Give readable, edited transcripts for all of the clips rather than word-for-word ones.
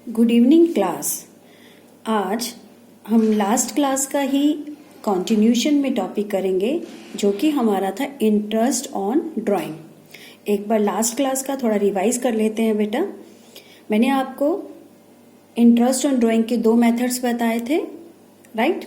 Good evening class. आज हम last class का ही कंटिन्यूशन में टॉपिक करेंगे जो कि हमारा था इंटरेस्ट ऑन ड्राइंग। एक बार लास्ट क्लास का थोड़ा रिवाइज कर लेते हैं बेटा। मैंने आपको इंटरेस्ट ऑन ड्राइंग के दो मेथड्स बताए थे, राइट।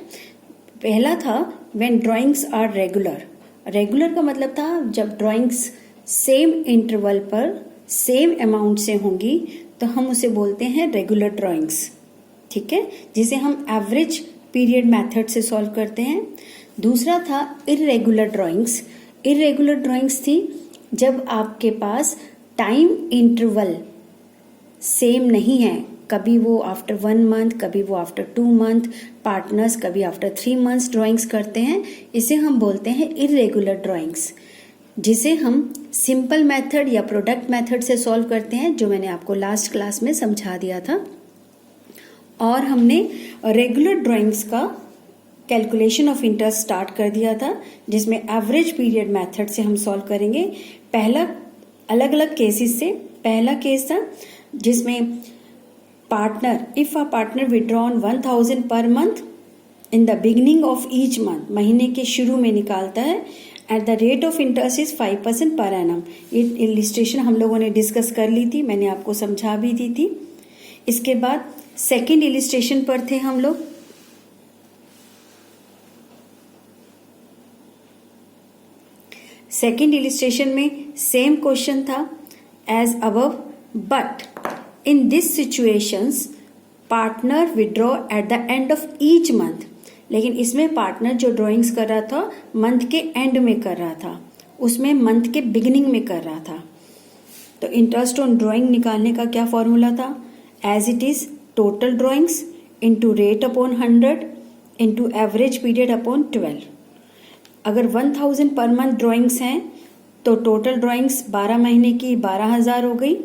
पहला था when drawings are regular. Regular का मतलब था जब ड्राइंग्स सेम इंटरवल पर सेम अमाउंट से होंगी तो हम उसे बोलते हैं रेगुलर ड्राइंग्स, ठीक है, जिसे हम एवरेज पीरियड मेथड से सॉल्व करते हैं। दूसरा था इरेगुलर ड्राइंग्स। इरेगुलर ड्राइंग्स थी जब आपके पास टाइम इंटरवल सेम नहीं है, कभी वो आफ्टर 1 मंथ, कभी वो आफ्टर 2 मंथ, पार्टनर्स कभी आफ्टर 3 मंथ्स ड्राइंग्स करते हैं, इसे हम बोलते हैं इरेगुलर ड्राइंग्स, जिसे हम सिंपल मेथड या प्रोडक्ट मेथड से सॉल्व करते हैं, जो मैंने आपको लास्ट क्लास में समझा दिया था। और हमने रेगुलर ड्राइंग्स का कैलकुलेशन ऑफ इंटरेस्ट स्टार्ट कर दिया था, जिसमें एवरेज पीरियड मेथड से हम सॉल्व करेंगे। पहला अलग अलग केसेस से, पहला केस था जिसमें partner, if a partner withdrawn 1000 per month in the beginning of each month, महीने के शुरू में निकालता है, at the rate of interest is 5% per annum. ये इलिस्ट्रेशन हम लोगों ने डिस्कस कर ली थी, मैंने आपको समझा भी दी थी। इसके बाद सेकेंड इलिस्ट्रेशन पर थे हम लोग। सेकेंड इलिस्ट्रेशन में सेम क्वेश्चन था as above, but in this situations partner withdraw at the end of each month. लेकिन इसमें पार्टनर जो ड्राइंग्स कर रहा था मंथ के एंड में कर रहा था, उसमें मंथ के बिगिनिंग में कर रहा था। तो इंटरेस्ट ऑन ड्राइंग निकालने का क्या फॉर्मूला था? As it is total drawings into rate upon 100 into average period upon 12। अगर 1000 पर मंथ ड्राइंग्स हैं तो टोटल ड्राइंग्स 12 महीने की 12,000 हो गई,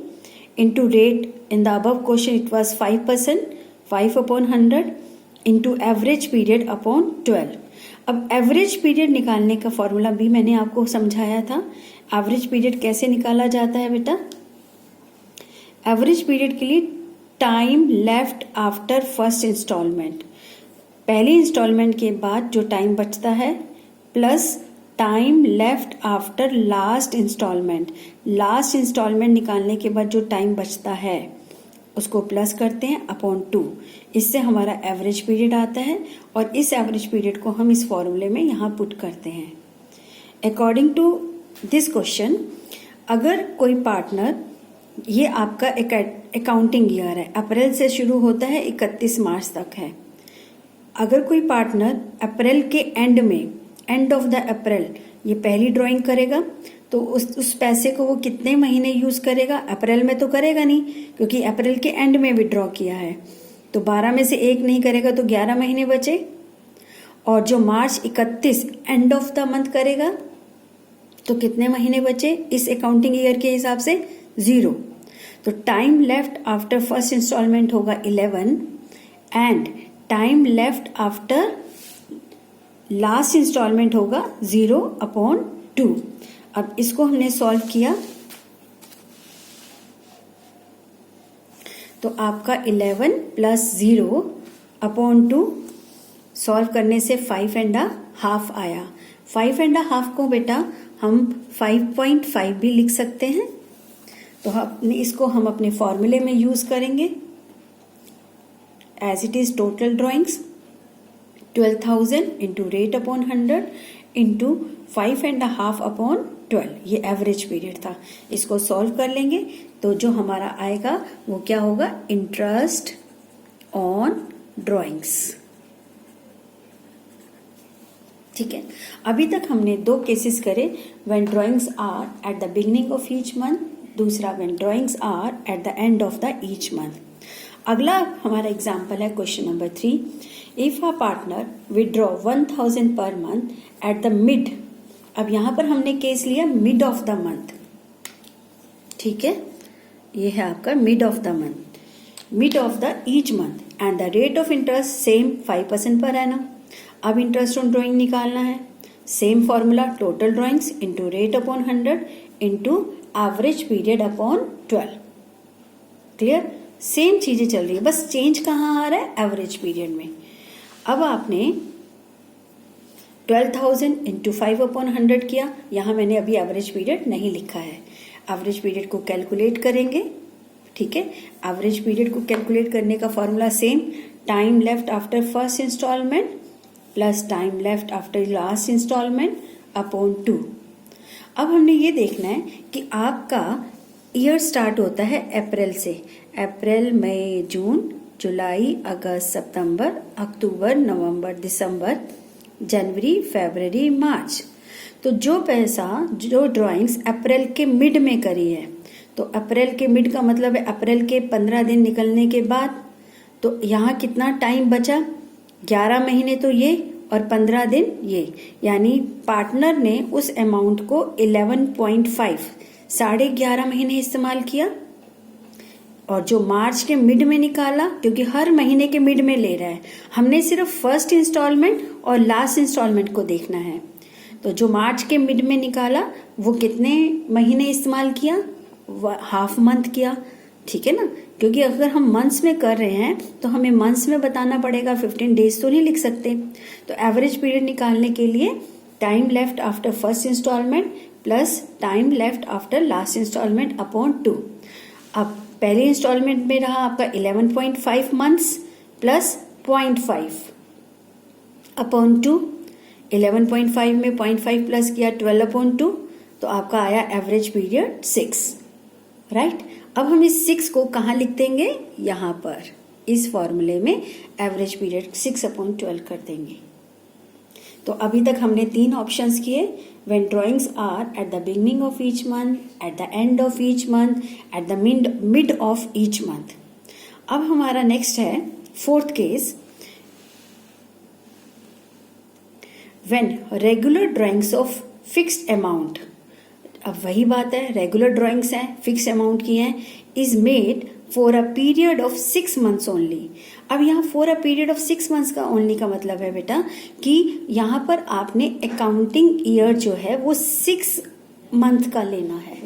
into rate in the above question it was 5%, 5 upon 100 into average period upon 12। अब average period निकालने का फॉर्मूला भी मैंने आपको समझाया था। एवरेज पीरियड कैसे निकाला जाता है बेटा? एवरेज पीरियड के लिए time left after first instalment, पहली इंस्टॉलमेंट के बाद जो टाइम बचता है, plus time left after last instalment. Last instalment निकालने के बाद जो टाइम बचता है उसको प्लस करते हैं अपॉन 2। इससे हमारा एवरेज पीरियड आता है और इस एवरेज पीरियड को हम इस फॉर्मूले में यहाँ पुट करते हैं। अकॉर्डिंग टू दिस क्वेश्चन, अगर कोई पार्टनर, ये आपका अकाउंटिंग ईयर है, अप्रैल से शुरू होता है 31 मार्च तक है। अगर कोई पार्टनर अप्रैल के एंड में, एंड ऑफ द अप्रैल, ये पहली ड्राइंग करेगा तो उस पैसे को वो कितने महीने यूज करेगा? अप्रैल में तो करेगा नहीं, क्योंकि अप्रैल के एंड में विड्रॉ किया है, तो 12 में से एक नहीं करेगा तो 11 महीने बचे। और जो मार्च 31 एंड ऑफ द मंथ करेगा तो कितने महीने बचे इस अकाउंटिंग ईयर के हिसाब से? 0। तो time left after first instalment होगा 11 and time left after last instalment होगा 0 अपॉन 2। अब इसको हमने सॉल्व किया तो आपका 11 प्लस 0 अपॉन 2 सॉल्व करने से 5.5 आया। 5.5 को बेटा हम 5.5 भी लिख सकते हैं। तो इसको हम अपने फॉर्मूले में यूज करेंगे। As it is total drawings 12,000 into rate upon 100 into 5.5 upon 12, ये एवरेज पीरियड था। इसको सॉल्व कर लेंगे तो जो हमारा आएगा वो क्या होगा? इंटरेस्ट ऑन ड्राइंग्स, ठीक है। अभी तक हमने दो केसेस करे, when drawings are at the beginning of each month, दूसरा when drawings are at the end of the each month. अगला हमारा एग्जाम्पल है question number 3। If a partner withdraw 1000 per month at the mid, अब यहां पर हमने case लिया mid of the month, ठीक है, ये है आपका mid of the month, mid of the each month, and the rate of interest same 5% per annum. अब इंटरेस्ट ऑन ड्राइंग निकालना है, same formula, total drawings into rate upon 100 into average period upon 12। Clear? Same चीजें चल रही है, बस change कहाँ आ रहा है, एवरेज पीरियड में। अब आपने 12,000 इंटू 5/100 किया, यहाँ मैंने अभी एवरेज पीरियड नहीं लिखा है। एवरेज पीरियड को कैलकुलेट करेंगे, ठीक है। एवरेज पीरियड को कैलकुलेट करने का formula same, time left after first instalment plus time left after last instalment upon 2। अब हमने ये देखना है कि आपका ईयर स्टार्ट होता है अप्रैल से, अप्रैल मई जून जुलाई अगस्त सितंबर अक्टूबर नवंबर दिसंबर जनवरी फरवरी मार्च। तो जो पैसा जो ड्राइंग्स अप्रैल के मिड में करी है, तो अप्रैल के मिड का मतलब है अप्रैल के 15 दिन निकलने के बाद, तो यहाँ कितना टाइम बचा, 11 महीने तो ये और 15 दिन ये, यानी पार्टनर ने उस अमाउंट को 11.5 11.5 महीने इस्तेमाल किया। और जो मार्च के मिड में निकाला, क्योंकि हर महीने के मिड में ले रहा है, हमने सिर्फ फर्स्ट इंस्टॉलमेंट और लास्ट इंस्टॉलमेंट को देखना है। तो जो मार्च के मिड में निकाला वो कितने महीने इस्तेमाल किया, हाफ मंथ किया, ठीक है ना। क्योंकि अगर हम मंथ्स में कर रहे हैं तो हमें मंथ्स में बताना पड़ेगा, 15 डेज तो नहीं लिख सकते। तो एवरेज पीरियड निकालने के लिए time left after first instalment plus time left after last instalment upon 2। अब पहले इंस्टॉलमेंट में रहा आपका 11.5 मंथ्स प्लस 0.5 अपॉन 2। 11.5 में 0.5 प्लस किया 12/2, तो आपका आया एवरेज पीरियड 6, राइट। अब हम इस 6 को कहाँ लिख देंगे, यहाँ पर इस फॉर्मूले में एवरेज पीरियड 6/12 कर देंगे। तो अभी तक हमने 3 ऑप्शंस किए, when drawings are at the beginning of each month, at the end of each month, at the mid of each month. अब हमारा नेक्स्ट है 4th case, when regular drawings of fixed amount. अब वही बात है, regular drawings हैं, fix amount की हैं, is made for a period of 6 months only. अब यहाँ for a period of 6 months का ओनली का मतलब है बेटा कि यहाँ पर आपने अकाउंटिंग ईयर जो है वो 6 month का लेना है,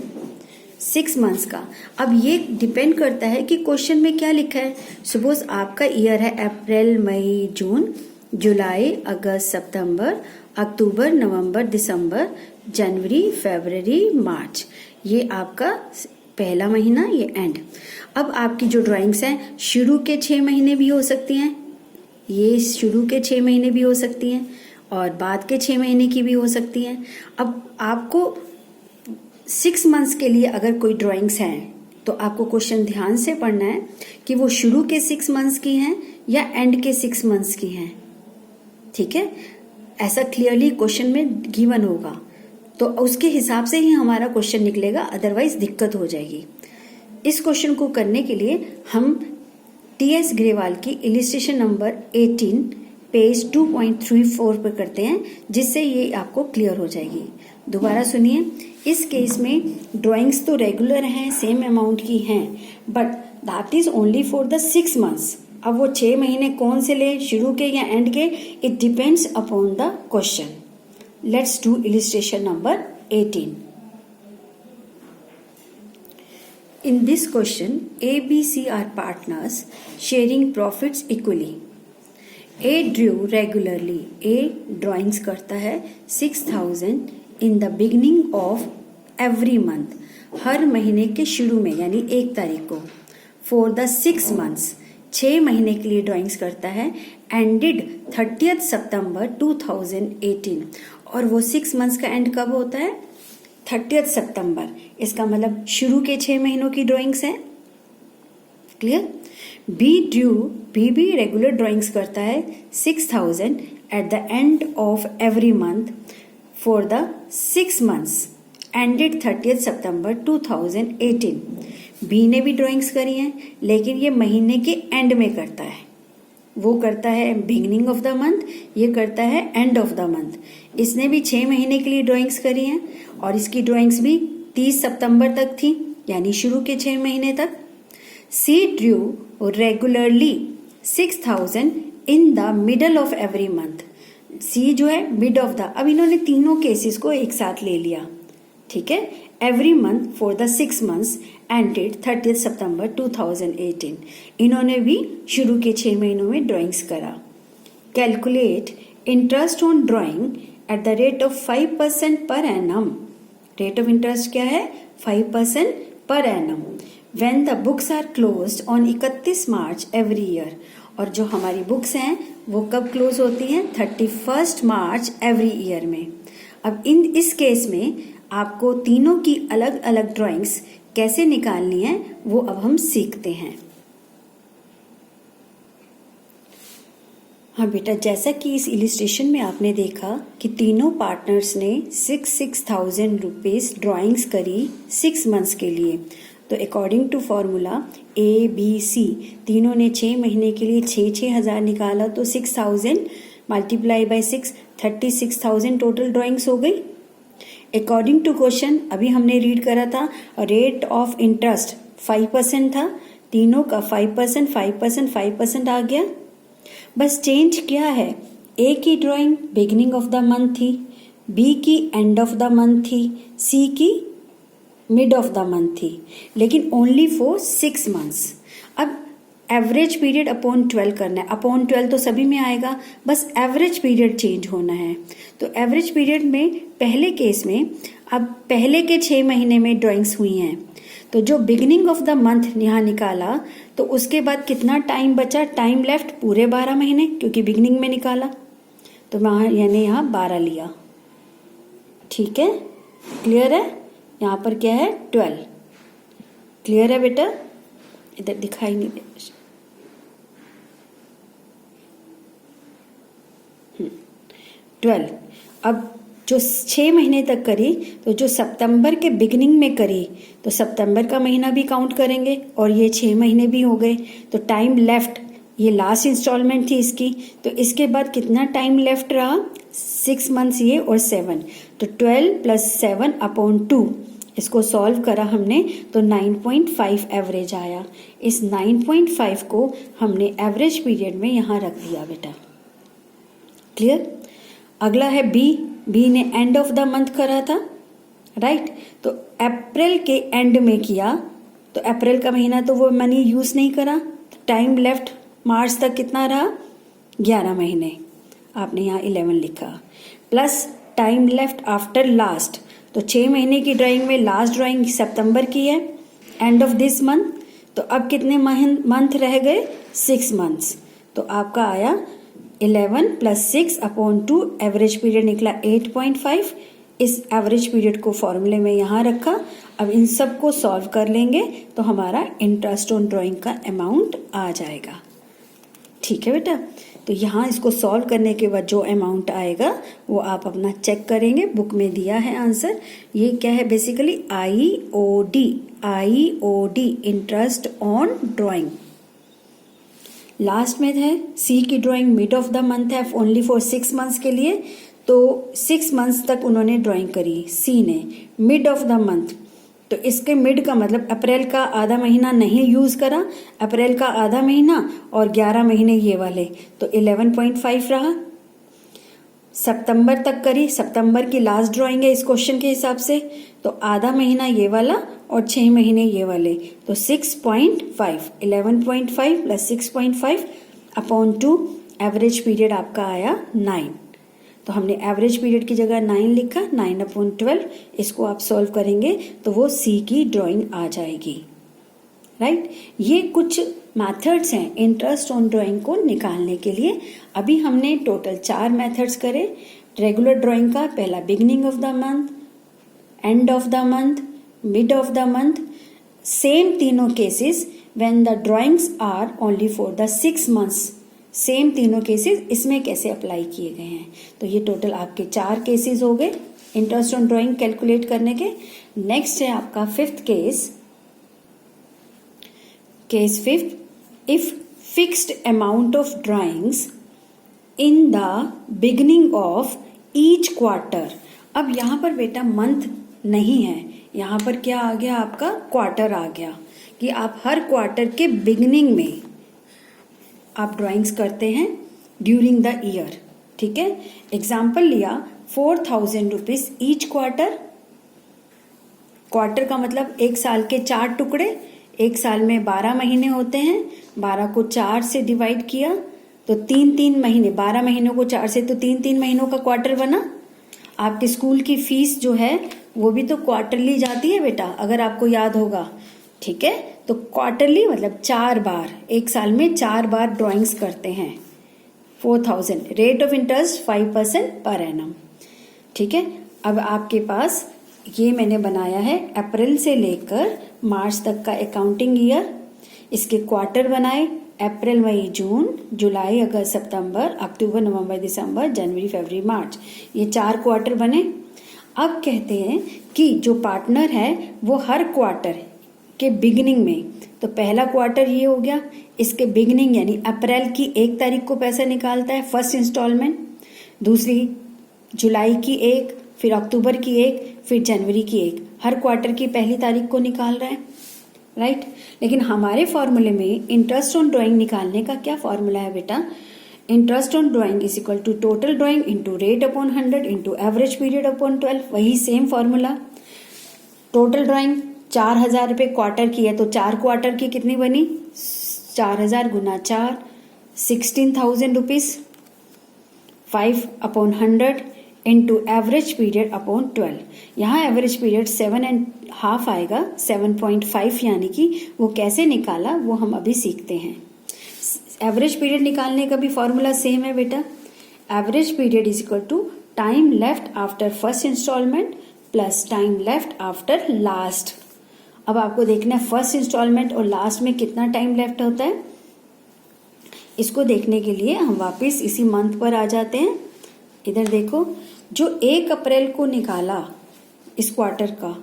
6 months का। अब ये डिपेंड करता है कि क्वेश्चन में क्या लिखा है। सपोज आपका ईयर है अप्रैल मई जून जुलाई अगस्त सितंबर अक्टूबर नवंबर दिसंबर जनवरी फरवरी मार्च, ये आपका पहला महीना, ये एंड। अब आपकी जो ड्राइंग्स हैं शुरू के 6 महीने भी हो सकती हैं, ये शुरू के 6 महीने भी हो सकती हैं और बाद के 6 महीने की भी हो सकती हैं। अब आपको 6 months के लिए अगर कोई ड्राइंग्स हैं तो आपको क्वेश्चन ध्यान से पढ़ना है कि वो शुरू के 6 months की हैं या एंड के 6 months की हैं, ठीक है। ऐसा क्लियरली क्वेश्चन में गिवन होगा, तो उसके हिसाब से ही हमारा क्वेश्चन निकलेगा, अदरवाइज दिक्कत हो जाएगी। इस क्वेश्चन को करने के लिए हम टी.एस. ग्रेवाल की इलिस्ट्रेशन नंबर 18 पेज 2.34 पर करते हैं, जिससे ये आपको क्लियर हो जाएगी। दोबारा सुनिए, इस केस में ड्राइंग्स तो रेगुलर हैं, सेम अमाउंट की हैं, but that is only for the 6 months। अब वो 6 महीने कौन से ले, शुरू के या एंड के, it depends upon the question. Let's do illustration number 18। In this question, A, B, C are partners sharing profits equally. A drew regularly. A drawings करता है 6,000 in the beginning of every month. हर महीने के शुरू में, यानी 1 तारीख को। For the 6 months, 6 महीने के लिए ड्राइंग्स करता है। Ended 30th September 2018. और वो 6 months का एंड कब होता है, 30th सितंबर। इसका मतलब शुरू के 6 महीनों की ड्राइंग्स हैं, क्लियर। बी भी रेगुलर ड्राइंग्स करता है 6,000 at the end of every month for the 6 months ended 30th सितंबर 2018। बी ने भी ड्राइंग्स करी हैं, लेकिन ये महीने के एंड में करता है, वो करता है बिगिनिंग ऑफ द मंथ, ये करता है एंड ऑफ द मंथ। इसने भी 6 महीने के लिए ड्राइंग्स करी हैं और इसकी ड्राइंग्स भी 30 सितंबर तक थी, यानी शुरू के 6 महीने तक। She drew regularly 6,000 in the middle of every month. She जो है मिड ऑफ द, अब इन्होंने तीनों केसेस को एक साथ ले लिया, ठीक है। every month for the 6 months ended 30th September 2018. इन्होंने भी शुरू के 6 महीनों में ड्राइंग्स करा. Calculate interest on drawing at the rate of 5% per annum. Rate of interest क्या है? 5% per annum. When the books are closed on 31 March every year. और जो हमारी बुक्स हैं वो कब क्लोज होती हैं? 31 मार्च एवरी ईयर में. अब इस केस में आपको तीनों की अलग अलग ड्राइंग्स कैसे निकालनी है वो अब हम सीखते हैं. हाँ बेटा, जैसा कि इस इलिस्ट्रेशन में आपने देखा कि तीनों पार्टनर्स ने 6,000 रुपीज ड्राइंग्स करी 6 मंथ्स के लिए. तो अकॉर्डिंग टू फॉर्मूला ABC तीनों ने 6 महीने के लिए 6,000 निकाला. तो 6,000 मल्टीप्लाई बाय 6 36,000 टोटल ड्राइंग्स हो गई. अकॉर्डिंग टू क्वेश्चन अभी हमने रीड करा था, रेट ऑफ इंटरेस्ट 5% था. तीनों का 5%, 5%, 5% आ गया. बस चेंज क्या है? ए की drawing beginning of the month थी, बी की एंड ऑफ द मंथ थी, सी की मिड ऑफ द मंथ थी, लेकिन ओनली फॉर 6 मंथ्स. अब एवरेज पीरियड अपॉन 12 करना है. अपॉन 12 तो सभी में आएगा, बस एवरेज पीरियड चेंज होना है. तो एवरेज पीरियड में पहले केस में अब पहले के 6 महीने में ड्राइंग्स हुई हैं, तो जो बिगिनिंग ऑफ द मंथ यहाँ निकाला तो उसके बाद कितना टाइम बचा? टाइम लेफ्ट पूरे 12 महीने, क्योंकि बिगिनिंग में निकाला. तो मैंने यहाँ 12 लिया. ठीक है, क्लियर है? यहाँ पर क्या है? 12. क्लियर है बेटा? इधर दिखाई नहीं दे. 12. अब जो 6 महीने तक करी, तो जो सितंबर के बिगिनिंग में करी तो सितंबर का महीना भी काउंट करेंगे और ये 6 महीने भी हो गए. तो टाइम लेफ्ट, ये लास्ट इंस्टॉलमेंट थी इसकी, तो इसके बाद कितना टाइम लेफ्ट रहा? 6 मंथ्स ये और 7. तो 12 + 7 अपॉन 2 इसको सॉल्व करा हमने तो 9.5 एवरेज आया. इस 9.5 को हमने एवरेज पीरियड में यहाँ रख दिया बेटा. क्लियर? अगला है बी ने एंड ऑफ द मंथ करा था, राइट? तो अप्रैल के एंड में किया, तो अप्रैल का महीना तो वो मनी यूज नहीं करा. टाइम लेफ्ट मार्च तक कितना रहा? 11 महीने. आपने यहाँ 11 लिखा. Plus time left after last, तो 6 महीने की ड्राइंग में लास्ट ड्राइंग सितंबर की है, एंड ऑफ दिस मंथ. तो अब कितने मंथ रह गए? 6 मंथ्स. तो आपका आया 11 + 6 अपॉन 2, एवरेज पीरियड निकला 8.5. इस एवरेज पीरियड को फॉर्मूले में यहाँ रखा. अब इन सब को सॉल्व कर लेंगे तो हमारा इंटरेस्ट ऑन ड्राइंग का अमाउंट आ जाएगा. ठीक है बेटा? तो यहाँ इसको सॉल्व करने के बाद जो अमाउंट आएगा वो आप अपना चेक करेंगे. बुक में दिया है आंसर. ये क्या है? Basically IOD interest on drawing. Last में है सी की drawing mid of the month है, ओनली फॉर 6 मंथ्स के लिए. तो 6 मंथ्स तक उन्होंने ड्राइंग करी सी ने. मिड ऑफ द मंथ, तो इसके मिड का मतलब अप्रैल का आधा महीना नहीं यूज करा, अप्रैल का आधा महीना और 11 महीने ये वाले, तो 11.5 रहा. सितंबर तक करी, सितंबर की लास्ट ड्राइंग है इस क्वेश्चन के हिसाब से, तो आधा महीना ये वाला और 6 महीने ये वाले, तो 6.5. 11.5 + 6.5 अपॉन 2, एवरेज पीरियड आपका आया 9. तो हमने एवरेज पीरियड की जगह 9 लिखा. 9/12 इसको आप सॉल्व करेंगे तो वो सी की ड्राइंग आ जाएगी, राइट? ये कुछ मेथड्स हैं इंटरेस्ट ऑन ड्राइंग को निकालने के लिए. अभी हमने टोटल 4 मेथड्स करे. रेगुलर ड्राइंग का पहला beginning of the month, end of the month, mid of the month. Same तीनों cases when the drawings are only for the 6 months. Same तीनों केसेस इसमें कैसे अप्लाई किए गए हैं. तो ये टोटल आपके 4 केसेस हो गए इंटरेस्ट ऑन ड्राइंग कैलकुलेट करने के. नेक्स्ट है आपका 5th case. Case 5th, if fixed amount of drawings in the beginning of each quarter. अब यहाँ पर बेटा मंथ नहीं है, यहाँ पर क्या आ गया? आपका क्वार्टर आ गया कि आप हर क्वार्टर के बिगिनिंग में आप ड्राइंग्स करते हैं ड्यूरिंग द ईयर. ठीक है? एग्जाम्पल लिया 4,000 रुपीज ईच क्वार्टर. क्वार्टर का मतलब एक साल के 4 टुकड़े, एक साल में 12 महीने होते हैं, 12 को 4 से डिवाइड किया तो 3-3 महीने, 12 महीनों को 4 से तो 3-3 महीनों का क्वार्टर बना। आपके स्कूल की फीस जो है वो भी तो क्वार्टरली जाती है बेटा, अगर आपको याद होगा, ठीक है। तो क्वार्टरली मतलब 4 बार, एक साल में 4 बार ड्राइंग्स करते हैं। 4000, rate of interest 5% per annum, ठीक है। अब आपके पास ये मैंने बनाया है अप्रैल से लेकर मार्च तक का अकाउंटिंग ईयर, इसके क्वार्टर बनाए, अप्रैल मई जून जुलाई अगस्त सितंबर अक्टूबर नवंबर दिसंबर जनवरी फरवरी मार्च, ये 4 क्वार्टर बने। अब कहते हैं कि जो पार्टनर है वो हर क्वार्टर के बिगिनिंग में, तो पहला क्वार्टर ये हो गया, इसके बिगिनिंग यानी अप्रैल की 1 तारीख को पैसा निकालता है फर्स्ट इंस्टॉलमेंट, दूसरी जुलाई की 1, फिर अक्टूबर की 1, फिर जनवरी की 1, हर क्वार्टर की पहली तारीख को निकाल रहा है, राइट। लेकिन हमारे फॉर्मूले में इंटरेस्ट ऑन ड्राइंग निकालने का क्या फॉर्मूला है बेटा, interest on drawing is equal to total drawing into rate upon 100 into average period upon 12, वही सेम फॉर्मूला। टोटल ड्राइंग 4000 रुपये क्वार्टर की है, तो 4 क्वार्टर की कितनी बनी, 4000 गुना 4, 16,000 rupees, 5/100 into average period upon 12। यहाँ एवरेज पीरियड 7.5 आएगा, 7.5, यानी कि वो कैसे निकाला वो हम अभी सीखते हैं। एवरेज पीरियड निकालने का भी फॉर्मूला सेम है बेटा, average period is equal to time left after first instalment plus time left after last. अब आपको देखना है फर्स्ट इंस्टॉलमेंट और लास्ट में कितना टाइम लेफ्ट होता है। इसको देखने के लिए हम वापस इसी मंथ पर आ जाते हैं। इधर देखो, जो 1 अप्रैल को निकाला इस क्वार्टर का,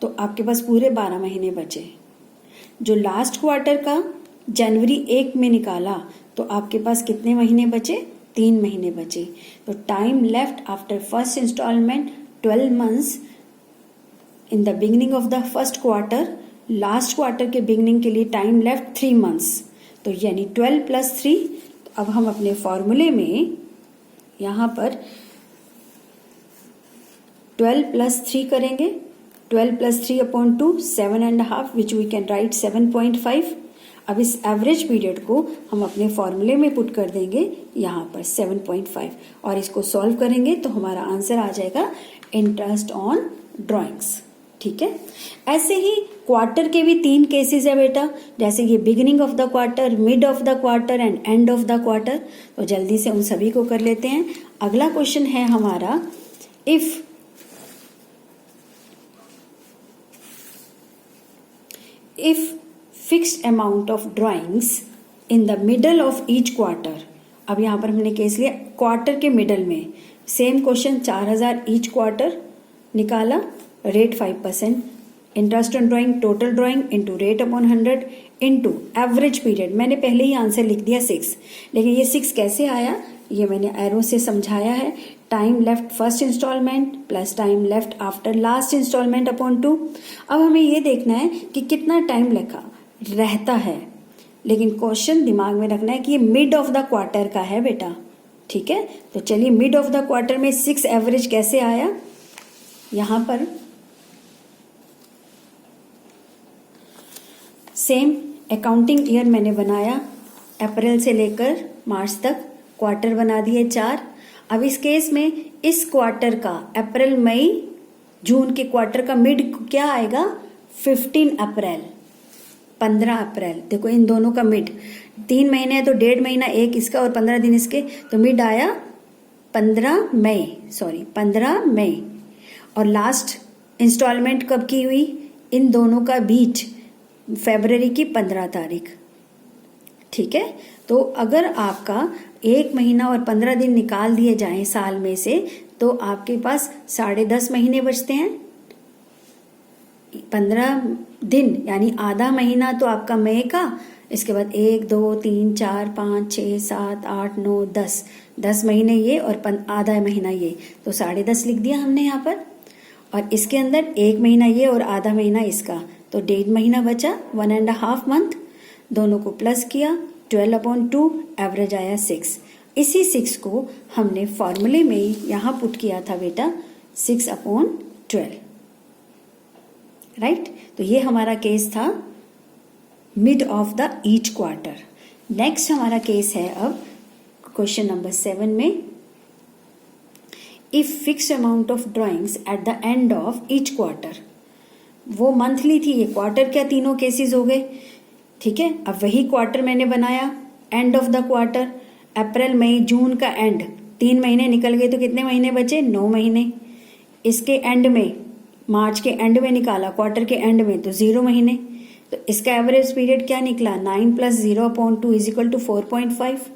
तो आपके पास पूरे 12 महीने बचे। जो लास्ट क्वार्टर का जनवरी 1 में निकाला, तो आपके पास कितने महीने बचे, 3 महीने बचे। तो time left after first instalment 12 months in the beginning of the first quarter, last quarter के बिगिनिंग के लिए टाइम लेफ्ट 3 मंथ्स, तो यानी 12 + 3। अब हम अपने फॉर्मूले में यहाँ पर 12 + 3 करेंगे, 12 + 3/2, 7.5, विच वी कैन राइट 7.5। अब इस एवरेज पीरियड को हम अपने फॉर्मूले में पुट कर देंगे यहाँ पर 7.5, और इसको सॉल्व करेंगे तो हमारा आंसर आ जाएगा इंटरेस्ट ऑन ड्राइंग्स, ठीक है। ऐसे ही क्वार्टर के भी 3 केसेस है बेटा, जैसे ये beginning of the quarter, mid of the quarter and and of the quarter. तो जल्दी से उन सभी को कर लेते हैं। अगला क्वेश्चन है हमारा, if fixed amount of drawings in the middle of each quarter। अब यहाँ पर हमने केस लिया क्वार्टर के मिडल में, सेम क्वेश्चन, 4000 ईच क्वार्टर निकाला, rate 5%, interest on drawing total drawing into rate upon 100 into average period. मैंने पहले ही आंसर लिख दिया 6, लेकिन ये 6 कैसे आया ये मैंने एरो से समझाया है। Time left first instalment plus time left after last instalment upon 2। अब हमें ये देखना है कि कितना टाइम लगा रहता है, लेकिन क्वेश्चन दिमाग में रखना है कि ये मिड ऑफ द क्वार्टर का है बेटा, ठीक है। तो चलिए मिड ऑफ द क्वार्टर में 6 एवरेज कैसे आया, यहां पर सेम अकाउंटिंग ईयर मैंने बनाया, अप्रैल से लेकर मार्च तक क्वार्टर बना दिए 4। अब इस केस में इस क्वार्टर का अप्रैल मई जून के क्वार्टर का मिड क्या आएगा, 15 अप्रैल, 15 अप्रैल। देखो इन दोनों का मिड 3 महीने है तो 1.5 महीना एक इसका और 15 दिन इसके, तो मिड आया 15 मई। और लास्ट इंस्टॉलमेंट कब की हुई, इन दोनों का बीच फरवरी की 15 तारीख, ठीक है। तो अगर आपका 1 महीना और 15 दिन निकाल दिए जाएं साल में से, तो आपके पास 10.5 महीने बचते हैं। 15 दिन यानी आधा महीना तो आपका मई का, इसके बाद 1 2 3 4 5 6 7 8 9 10 महीने ये और आधा महीना ये, तो 10.5 लिख दिया हमने यहाँ पर। और इसके अंदर 1 महीना ये और आधा महीना इसका, तो 1.5 महीना बचा, 1.5 मंथ। दोनों को प्लस किया, 12/2, एवरेज आया 6। इसी 6 को हमने फॉर्मूले में यहाँ पुट किया था बेटा, 6/12, राइट। तो ये हमारा केस था mid of the each quarter. Next हमारा केस है अब क्वेश्चन नंबर 7 में, if fixed amount of drawings eight the end of each quarter. वो मंथली थी, ये क्वार्टर क्या, तीनों केसेस हो गए, ठीक है। अब वही क्वार्टर मैंने बनाया, एंड ऑफ द क्वार्टर, अप्रैल मई जून का एंड, 3 महीने निकल गए तो कितने महीने बचे, 9 महीने। इसके एंड में, मार्च के एंड में निकाला, क्वार्टर के एंड में, तो 0 महीने। तो इसका एवरेज पीरियड क्या निकला, 9 + 0/2 = 4.5।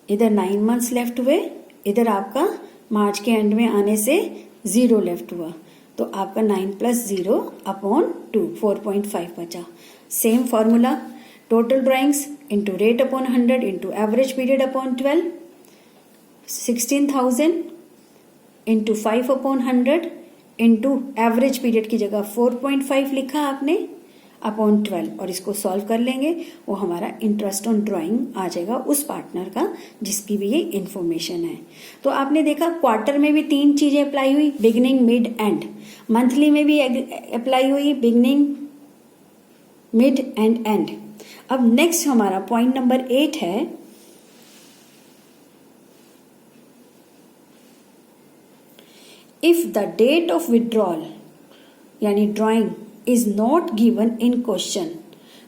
इधर 9 मंथ्स लेफ्ट हुए, इधर आपका मार्च के एंड में आने से 0 लेफ्ट हुआ, तो आपका 9 + 0/2 4.5 बचा। Same formula, total drawings into rate upon 100 into average period upon 12, 16,000 into 5/100 into average period की जगह 4.5 लिखा आपने अपॉन 12, और इसको सॉल्व कर लेंगे, वो हमारा इंटरेस्ट ऑन ड्राइंग आ जाएगा उस पार्टनर का जिसकी भी ये इंफॉर्मेशन है। तो आपने देखा क्वार्टर में भी 3 चीजें अप्लाई हुई, बिगिनिंग, मिड, एंड। मंथली में भी अप्लाई हुई, बिगिनिंग, मिड एंड एंड। अब नेक्स्ट हमारा पॉइंट नंबर 8 है, if the date of withdrawal यानी drawing is not given in question.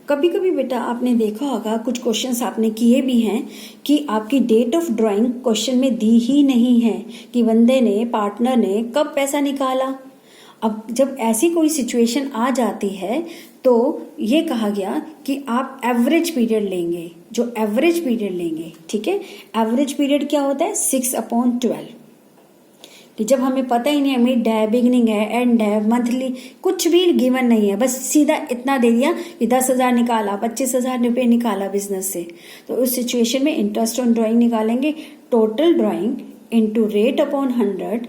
कभी कभी बेटा आपने देखा होगा, कुछ क्वेश्चंस आपने किए भी हैं कि आपकी डेट ऑफ ड्राइंग क्वेश्चन में दी ही नहीं है कि बंदे ने, पार्टनर ने कब पैसा निकाला। अब जब ऐसी कोई सिचुएशन आ जाती है तो ये कहा गया कि आप एवरेज पीरियड लेंगे, जो एवरेज पीरियड लेंगे, ठीक है। एवरेज पीरियड क्या होता है, 6/12, कि जब हमें पता ही नहीं है मिड है, बिगिनिंग है, एंड है, मंथली कुछ भी गिवन नहीं है, बस सीधा इतना दे दिया कि 10,000 निकाला, 25,000 रुपये निकाला बिजनेस से, तो उस सिचुएशन में इंटरेस्ट ऑन ड्राइंग निकालेंगे, total drawing into rate upon 100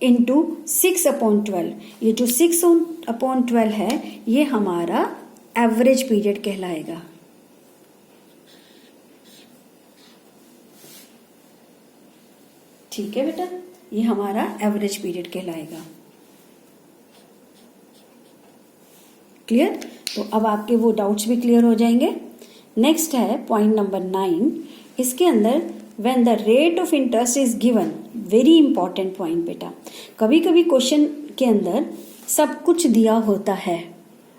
into 6/12। ये जो 6/12 है ये हमारा एवरेज पीरियड कहलाएगा। ठीक है बेटा, ये हमारा एवरेज पीरियड कहलाएगा। क्लियर? तो अब आपके वो डाउट्स भी क्लियर हो जाएंगे। नेक्स्ट है पॉइंट नंबर 9। इसके अंदर when the rate of interest is given, very important point बेटा। कभी कभी क्वेश्चन के अंदर सब कुछ दिया होता है,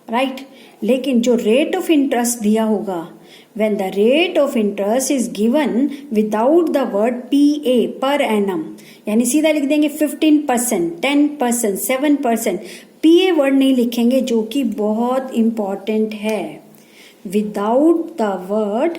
राइट, लेकिन जो रेट ऑफ इंटरेस्ट दिया होगा, when the rate of interest is given without the word PA, per annum, यानी सीधा लिख देंगे 15%, 10%, 7%, PA वर्ड नहीं लिखेंगे, जो कि बहुत इंपॉर्टेंट है। Without the word